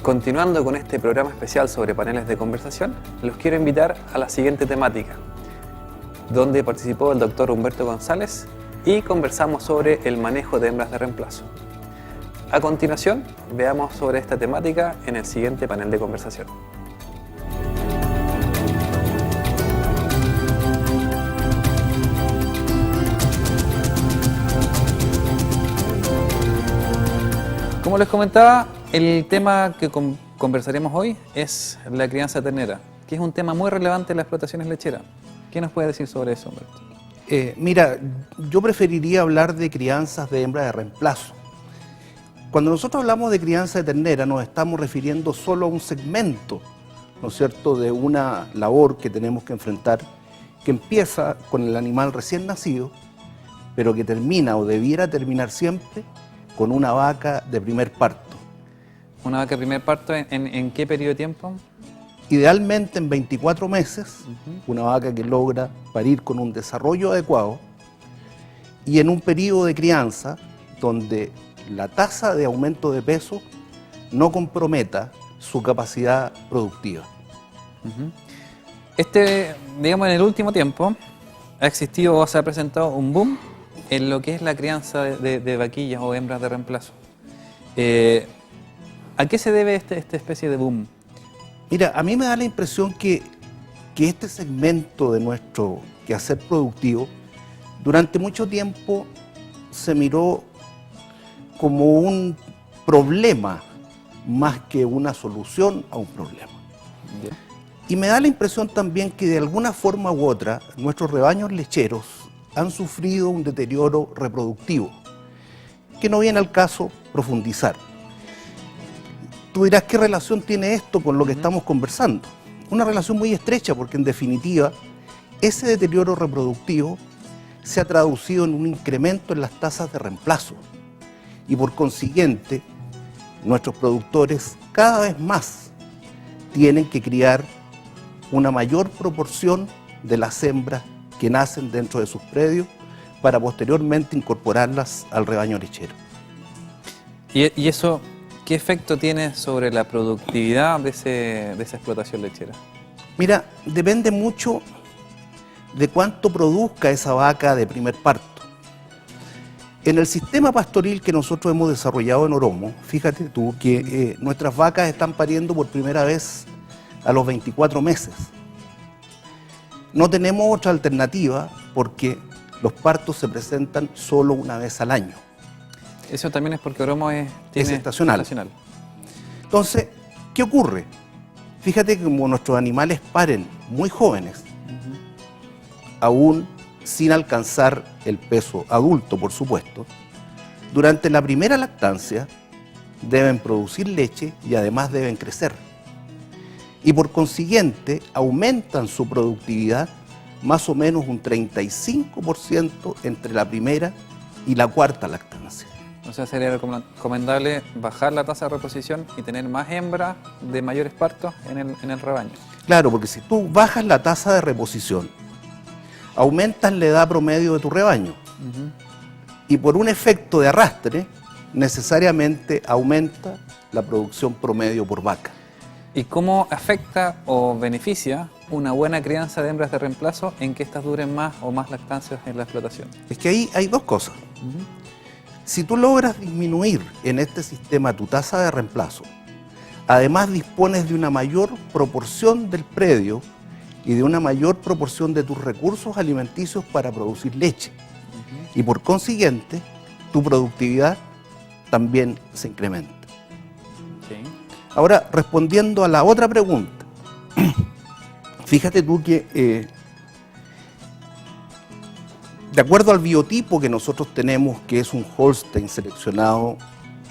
Continuando con este programa especial sobre paneles de conversación, los quiero invitar a la siguiente temática, donde participó el doctor Humberto González y conversamos sobre el manejo de hembras de reemplazo. A continuación, veamos sobre esta temática en el siguiente panel de conversación. Como les comentaba, el tema que conversaremos hoy es la crianza ternera, que es un tema muy relevante en las explotaciones lecheras. ¿Qué nos puede decir sobre eso, Humberto? Mira, yo preferiría hablar de crianzas de hembras de reemplazo. Cuando nosotros hablamos de crianza de ternera nos estamos refiriendo solo a un segmento, ¿no es cierto?, de una labor que tenemos que enfrentar, que empieza con el animal recién nacido, pero que termina o debiera terminar siempre con una vaca de primer parto. ¿Una vaca de primer parto en qué periodo de tiempo? Idealmente en 24 meses, una vaca que logra parir con un desarrollo adecuado y en un periodo de crianza donde la tasa de aumento de peso no comprometa su capacidad productiva. Digamos, en el último tiempo ha existido o se ha presentado un boom en lo que es la crianza de vaquillas o hembras de reemplazo. ¿A qué se debe esta especie de boom? Mira, a mí me da la impresión que este segmento de nuestro quehacer productivo durante mucho tiempo se miró como un problema más que una solución a un problema. Bien. Y me da la impresión también que de alguna forma u otra nuestros rebaños lecheros han sufrido un deterioro reproductivo, que no viene al caso profundizar. Tú dirás, ¿qué relación tiene esto con lo que estamos conversando? Una relación muy estrecha, porque en definitiva, ese deterioro reproductivo se ha traducido en un incremento en las tasas de reemplazo. Y por consiguiente, nuestros productores cada vez más tienen que criar una mayor proporción de las hembras que nacen dentro de sus predios para posteriormente incorporarlas al rebaño lechero. ¿Y eso qué efecto tiene sobre la productividad de esa explotación lechera? Mira, depende mucho de cuánto produzca esa vaca de primer parto. En el sistema pastoril que nosotros hemos desarrollado en Oromo, fíjate tú que nuestras vacas están pariendo por primera vez a los 24 meses. No tenemos otra alternativa porque los partos se presentan solo una vez al año. Eso también es porque Oromo es estacional. Entonces, ¿qué ocurre? Fíjate que como nuestros animales paren muy jóvenes, aún sin alcanzar el peso adulto, por supuesto, durante la primera lactancia deben producir leche y además deben crecer. Y por consiguiente aumentan su productividad más o menos un 35% entre la primera y la cuarta lactancia. O sea, sería recomendable bajar la tasa de reposición y tener más hembras de mayores partos en el rebaño. Claro, porque si tú bajas la tasa de reposición, aumentas la edad promedio de tu rebaño. Y por un efecto de arrastre, necesariamente aumenta la producción promedio por vaca. ¿Y cómo afecta o beneficia una buena crianza de hembras de reemplazo en que éstas duren más o más lactancias en la explotación? Es que ahí hay dos cosas. Si tú logras disminuir en este sistema tu tasa de reemplazo, además dispones de una mayor proporción del predio y de una mayor proporción de tus recursos alimenticios para producir leche. Y por consiguiente, tu productividad también se incrementa. Sí. Ahora, respondiendo a la otra pregunta, fíjate tú que de acuerdo al biotipo que nosotros tenemos, que es un Holstein seleccionado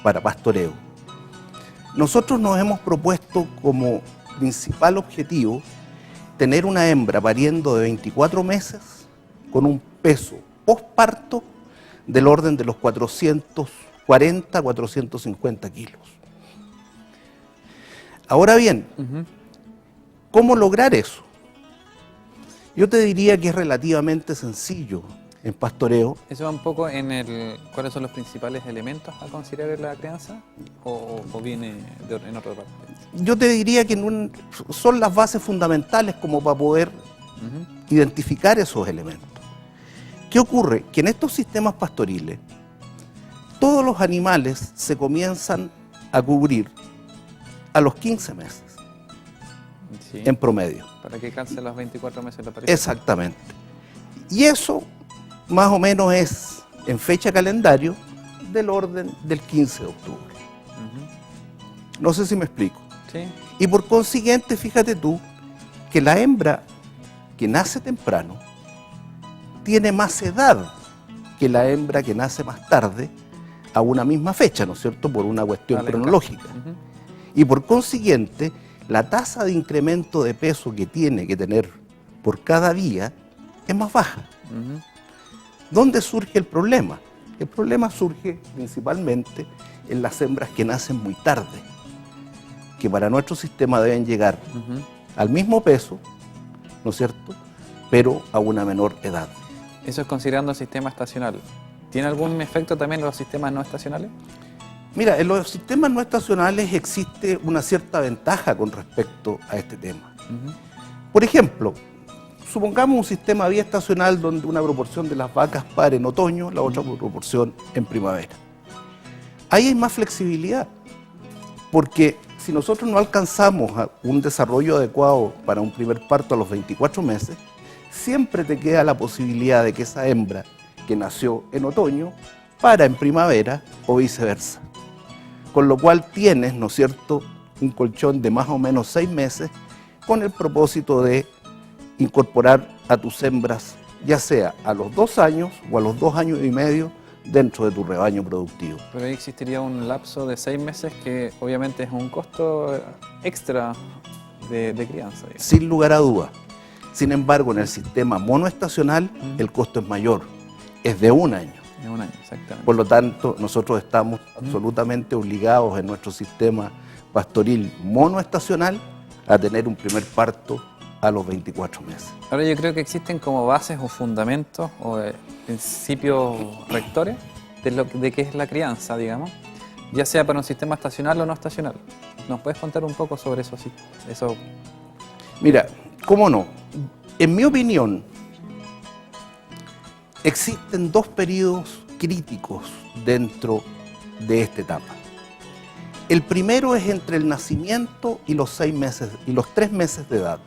para pastoreo, nosotros nos hemos propuesto como principal objetivo tener una hembra pariendo de 24 meses con un peso postparto del orden de los 440, 450 kilos. Ahora bien, ¿cómo lograr eso? Yo te diría que es relativamente sencillo en pastoreo. ¿Eso va un poco en cuáles son los principales elementos a considerar en la crianza o viene en otra parte? yo te diría que son las bases fundamentales como para poder identificar esos elementos. ¿Qué ocurre? Que en estos sistemas pastoriles, todos los animales se comienzan a cubrir a los 15 meses, Sí, en promedio. para que calce los 24 meses de la aparición. Exactamente. Y eso más o menos es, en fecha calendario, del orden del 15 de octubre. No sé si me explico. Sí, Y por consiguiente, fíjate tú, que la hembra que nace temprano tiene más edad que la hembra que nace más tarde a una misma fecha, ¿no es cierto?, por una cuestión Vale, cronológica. Ujú. Y por consiguiente, la tasa de incremento de peso que tiene que tener por cada día es más baja. Ujú. ¿Dónde surge el problema? El problema surge principalmente en las hembras que nacen muy tarde, que para nuestro sistema deben llegar Ujú. al mismo peso, ¿no es cierto?, pero a una menor edad. Eso es considerando el sistema estacional. ¿Tiene algún efecto también en los sistemas no estacionales? Mira, en los sistemas no estacionales existe una cierta ventaja con respecto a este tema. Ujú. Por ejemplo, supongamos un sistema biestacional donde una proporción de las vacas pare en otoño, la otra proporción en primavera. Ahí hay más flexibilidad, porque si nosotros no alcanzamos un desarrollo adecuado para un primer parto a los 24 meses, siempre te queda la posibilidad de que esa hembra que nació en otoño para en primavera o viceversa. Con lo cual tienes, ¿no es cierto?, un colchón de más o menos 6 meses con el propósito de incorporar a tus hembras, ya sea a los 2 años o a los 2 años y medio dentro de tu rebaño productivo. Pero ahí existiría un lapso de 6 meses que obviamente es un costo extra de crianza, digamos. Sin lugar a dudas. Sin embargo, en el sistema monoestacional el costo es mayor, es de 1 año. Es un año, exactamente. Por lo tanto, nosotros estamos absolutamente obligados en nuestro sistema pastoril monoestacional a tener un primer parto a los 24 meses. Ahora yo creo que existen como bases o fundamentos o principios rectores de qué es la crianza, digamos, ya sea para un sistema estacional o no estacional. ¿Nos puedes contar un poco sobre eso? Eso? Mira, ¿cómo no? En mi opinión, existen 2 periodos críticos dentro de esta etapa. El primero es entre el nacimiento y los 6 meses y los 3 meses de edad,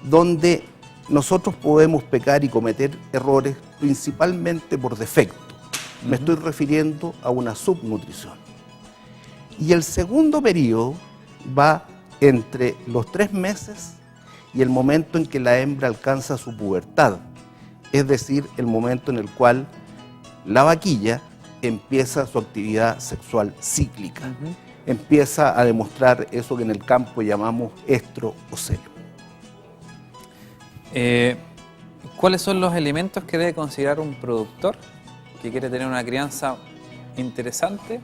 donde nosotros podemos pecar y cometer errores principalmente por defecto. Me estoy refiriendo a una subnutrición. Y el segundo periodo va entre los 3 meses y el momento en que la hembra alcanza su pubertad, es decir, el momento en el cual la vaquilla empieza su actividad sexual cíclica, empieza a demostrar eso que en el campo llamamos estro o celo. ¿Cuáles son los elementos que debe considerar un productor que quiere tener una crianza interesante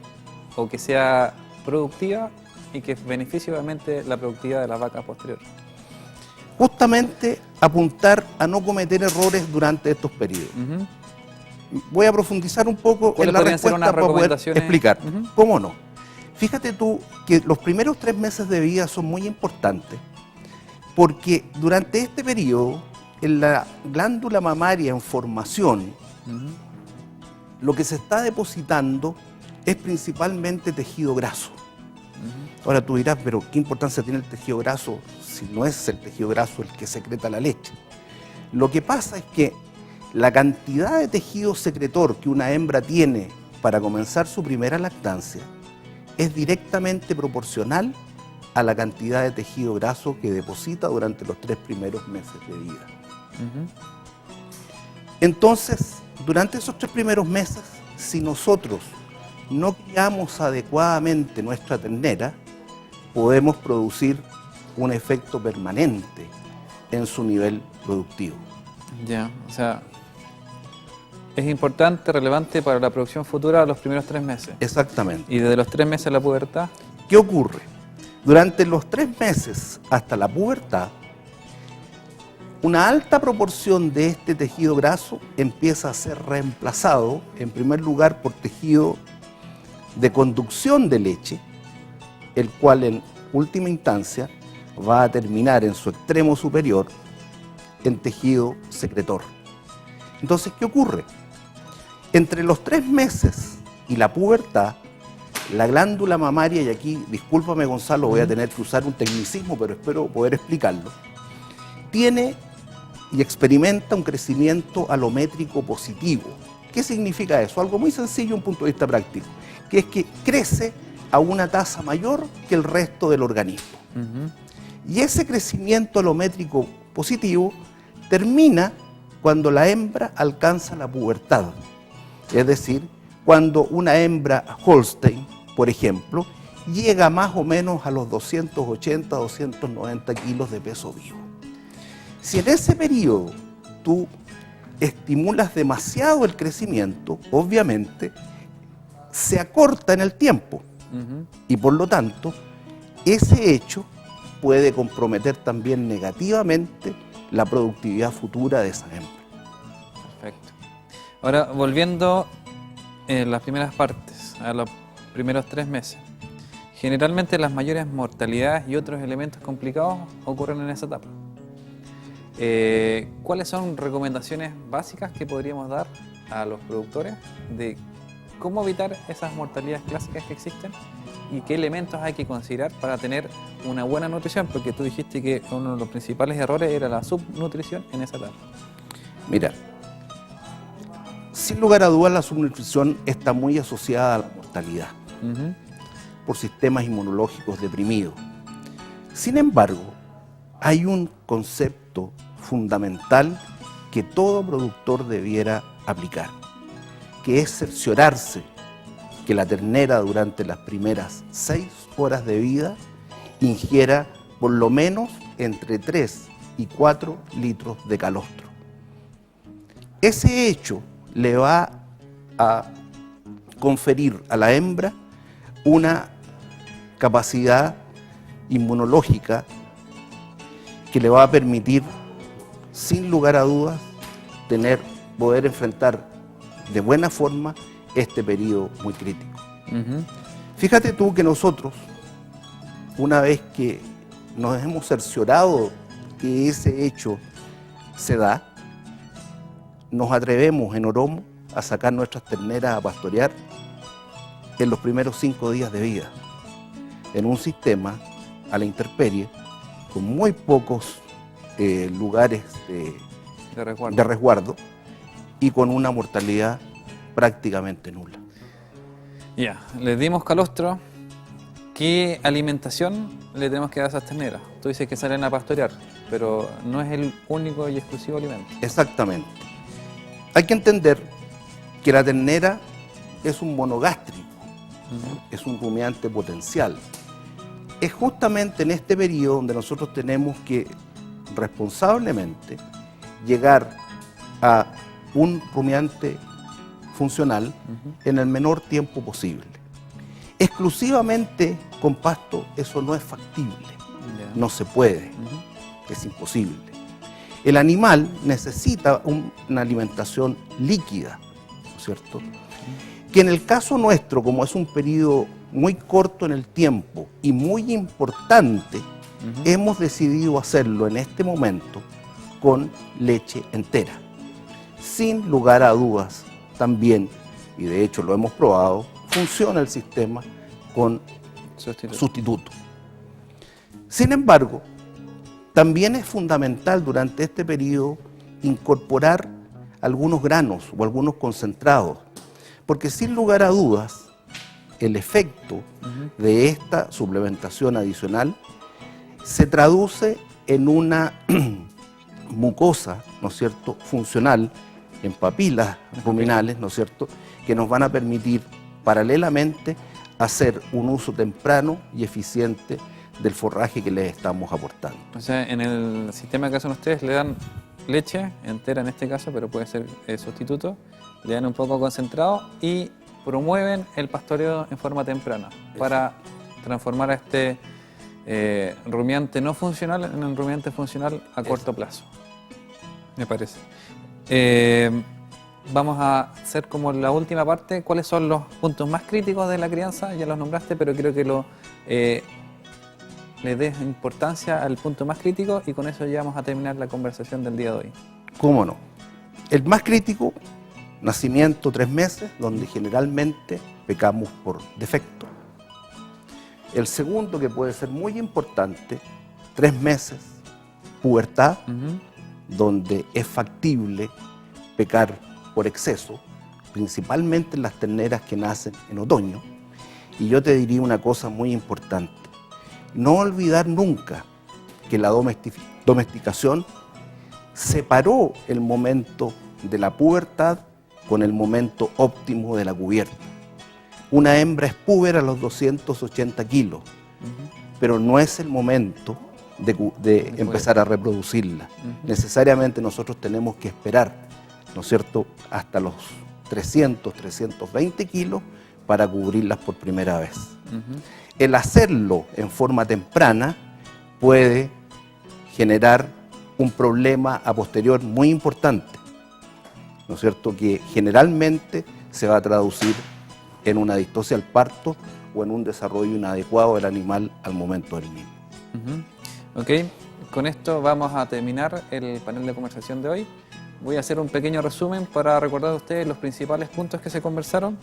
o que sea productiva y que beneficie obviamente la productividad de las vacas posteriores? Justamente apuntar a no cometer errores durante estos periodos. Voy a profundizar un poco en la respuesta para poder explicar. ¿Cómo no? Fíjate tú que los primeros 3 meses de vida son muy importantes porque durante este periodo, en la glándula mamaria en formación, lo que se está depositando es principalmente tejido graso. Ahora tú dirás, pero ¿qué importancia tiene el tejido graso si no es el tejido graso el que secreta la leche? Lo que pasa es que la cantidad de tejido secretor que una hembra tiene para comenzar su primera lactancia es directamente proporcional a la cantidad de tejido graso que deposita durante los 3 primeros meses de vida. Entonces, durante esos 3 primeros meses, si nosotros no criamos adecuadamente nuestra ternera, podemos producir un efecto permanente en su nivel productivo. Ya, o sea, es importante, relevante para la producción futura los primeros 3 meses. Exactamente. Y desde los 3 meses a la pubertad. ¿Qué ocurre? Durante los 3 meses hasta la pubertad, una alta proporción de este tejido graso empieza a ser reemplazado, en primer lugar, por tejido de conducción de leche, el cual última instancia va a terminar en su extremo superior en tejido secretor. Entonces, ¿qué ocurre? Entre los 3 meses y la pubertad, la glándula mamaria, y aquí, discúlpame Gonzalo, voy a tener que usar un tecnicismo, pero espero poder explicarlo, tiene y experimenta un crecimiento alométrico positivo. ¿Qué significa eso? Algo muy sencillo desde un punto de vista práctico, que es que crece a una tasa mayor que el resto del organismo. Y ese crecimiento alométrico positivo termina cuando la hembra alcanza la pubertad. Es decir, cuando una hembra Holstein, por ejemplo, llega más o menos a los 280, 290 kilos de peso vivo. Si en ese periodo tú estimulas demasiado el crecimiento, obviamente se acorta en el tiempo y por lo tanto ese hecho puede comprometer también negativamente la productividad futura de esa hembra. Perfecto. Ahora, volviendo en las primeras partes, a los primeros 3 meses, generalmente las mayores mortalidades y otros elementos complicados ocurren en esa etapa. ¿Cuáles son recomendaciones básicas que podríamos dar a los productores de cómo evitar esas mortalidades clásicas que existen y qué elementos hay que considerar para tener una buena nutrición? Porque tú dijiste que uno de los principales errores era la subnutrición en esa etapa. Mira, sin lugar a dudas la subnutrición está muy asociada a la mortalidad por sistemas inmunológicos deprimidos. Sin embargo, hay un concepto fundamental que todo productor debiera aplicar, que es cerciorarse que la ternera durante las primeras 6 horas de vida ingiera por lo menos entre 3 y 4 litros de calostro. Ese hecho le va a conferir a la hembra una capacidad inmunológica que le va a permitir, sin lugar a dudas, poder enfrentar de buena forma este periodo muy crítico. Fíjate tú que nosotros, una vez que nos hemos cerciorado que ese hecho se da, nos atrevemos en Oromo a sacar nuestras terneras a pastorear en los primeros 5 días de vida, en un sistema a la intemperie, con muy pocos lugares de resguardo y con una mortalidad prácticamente nula. Ya, les dimos calostro. ¿Qué alimentación le tenemos que dar a esas terneras? Tú dices que salen a pastorear, pero no es el único y exclusivo alimento. Exactamente. Hay que entender que la ternera es un monogástrico, es un rumiante potencial. Es justamente en este periodo donde nosotros tenemos que responsablemente llegar a un rumiante funcional en el menor tiempo posible. Exclusivamente con pasto eso no es factible, no se puede, es imposible. El animal necesita una alimentación líquida, ¿no es cierto? Que en el caso nuestro, como es un periodo muy corto en el tiempo y muy importante, hemos decidido hacerlo en este momento con leche entera. Sin lugar a dudas, también, y de hecho lo hemos probado, funciona el sistema con sustituto. Sin embargo, también es fundamental durante este periodo incorporar algunos granos o algunos concentrados, porque sin lugar a dudas, el efecto de esta suplementación adicional se traduce en una mucosa, ¿no es cierto?, funcional, en papilas ruminales, ¿no es cierto?, que nos van a permitir paralelamente hacer un uso temprano y eficiente del forraje que les estamos aportando. O sea, en el sistema que hacen ustedes le dan leche entera en este caso, pero puede ser sustituto, le dan un poco concentrado y promueven el pastoreo en forma temprana para transformar a este rumiante no funcional en un rumiante funcional a corto plazo, me parece. Vamos a hacer como la última parte, cuáles son los puntos más críticos de la crianza, ya los nombraste, pero creo que le des importancia al punto más crítico y con eso ya vamos a terminar la conversación del día de hoy. ¿Cómo no? El más crítico, nacimiento 3 meses, donde generalmente pecamos por defecto. El segundo, que puede ser muy importante, 3 meses, pubertad, donde es factible pecar por exceso, principalmente en las terneras que nacen en otoño. Y yo te diría una cosa muy importante: no olvidar nunca que la domesticación separó el momento de la pubertad con el momento óptimo de la cubierta. Una hembra es púber a los 280 kilos, pero no es el momento de empezar a reproducirla. Necesariamente nosotros tenemos que esperar, ¿no es cierto?, hasta los 300, 320 kilos para cubrirlas por primera vez. El hacerlo en forma temprana puede generar un problema a posterior muy importante, ¿no es cierto?, que generalmente se va a traducir en una distosia al parto o en un desarrollo inadecuado del animal al momento del mismo. Ok, con esto vamos a terminar el panel de conversación de hoy. Voy a hacer un pequeño resumen para recordar a ustedes los principales puntos que se conversaron.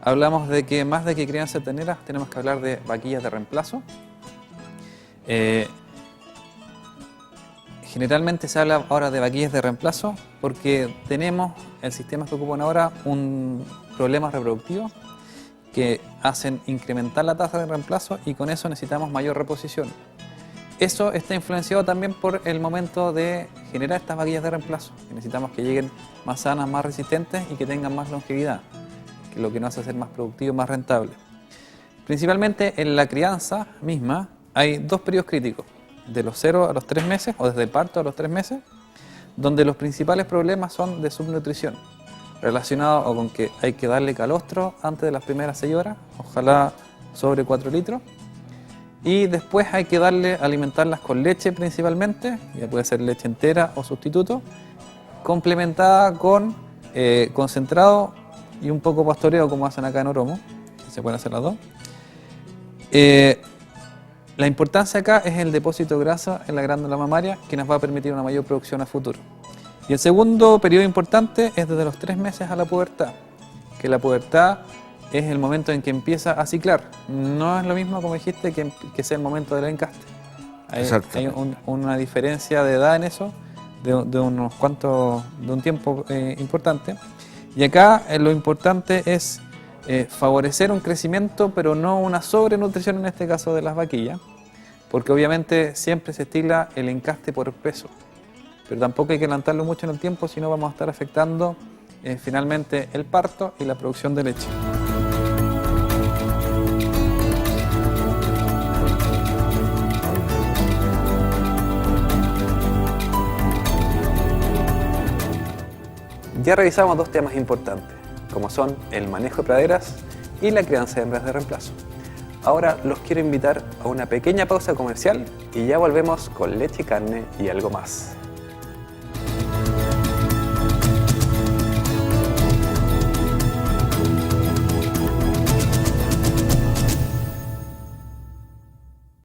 Hablamos de que más de que crianza de terneras tenemos que hablar de vaquillas de reemplazo. Generalmente se habla ahora de vaquillas de reemplazo porque tenemos el sistema que ocupan ahora un problema reproductivo que hacen incrementar la tasa de reemplazo y con eso necesitamos mayor reposición. Eso está influenciado también por el momento de generar estas vaquillas de reemplazo. Necesitamos que lleguen más sanas, más resistentes y que tengan más longevidad, que es lo que nos hace ser más productivo, más rentable. Principalmente en la crianza misma hay 2 periodos críticos, de los 0 a los 3 meses o desde el parto a los 3 meses, donde los principales problemas son de subnutrición, relacionados o con que hay que darle calostro antes de las primeras 6 horas, ojalá sobre 4 litros, y después hay que alimentarlas con leche principalmente, ya puede ser leche entera o sustituto, complementada con concentrado y un poco pastoreo como hacen acá en Oromo, se pueden hacer las dos. La importancia acá es el depósito de grasa en la glándula mamaria que nos va a permitir una mayor producción a futuro. Y el segundo periodo importante es desde los 3 meses a la pubertad, que la pubertad es el momento en que empieza a ciclar. No es lo mismo, como dijiste, que sea el momento del encaste. Hay una diferencia de edad en eso, de un tiempo importante. Y acá lo importante es favorecer un crecimiento, pero no una sobrenutrición en este caso de las vaquillas, porque obviamente siempre se estila el encaste por peso, pero tampoco hay que adelantarlo mucho en el tiempo, si no vamos a estar afectando finalmente el parto y la producción de leche. Ya revisamos 2 temas importantes, como son el manejo de praderas y la crianza de hembras de reemplazo. Ahora los quiero invitar a una pequeña pausa comercial y ya volvemos con leche y carne y algo más.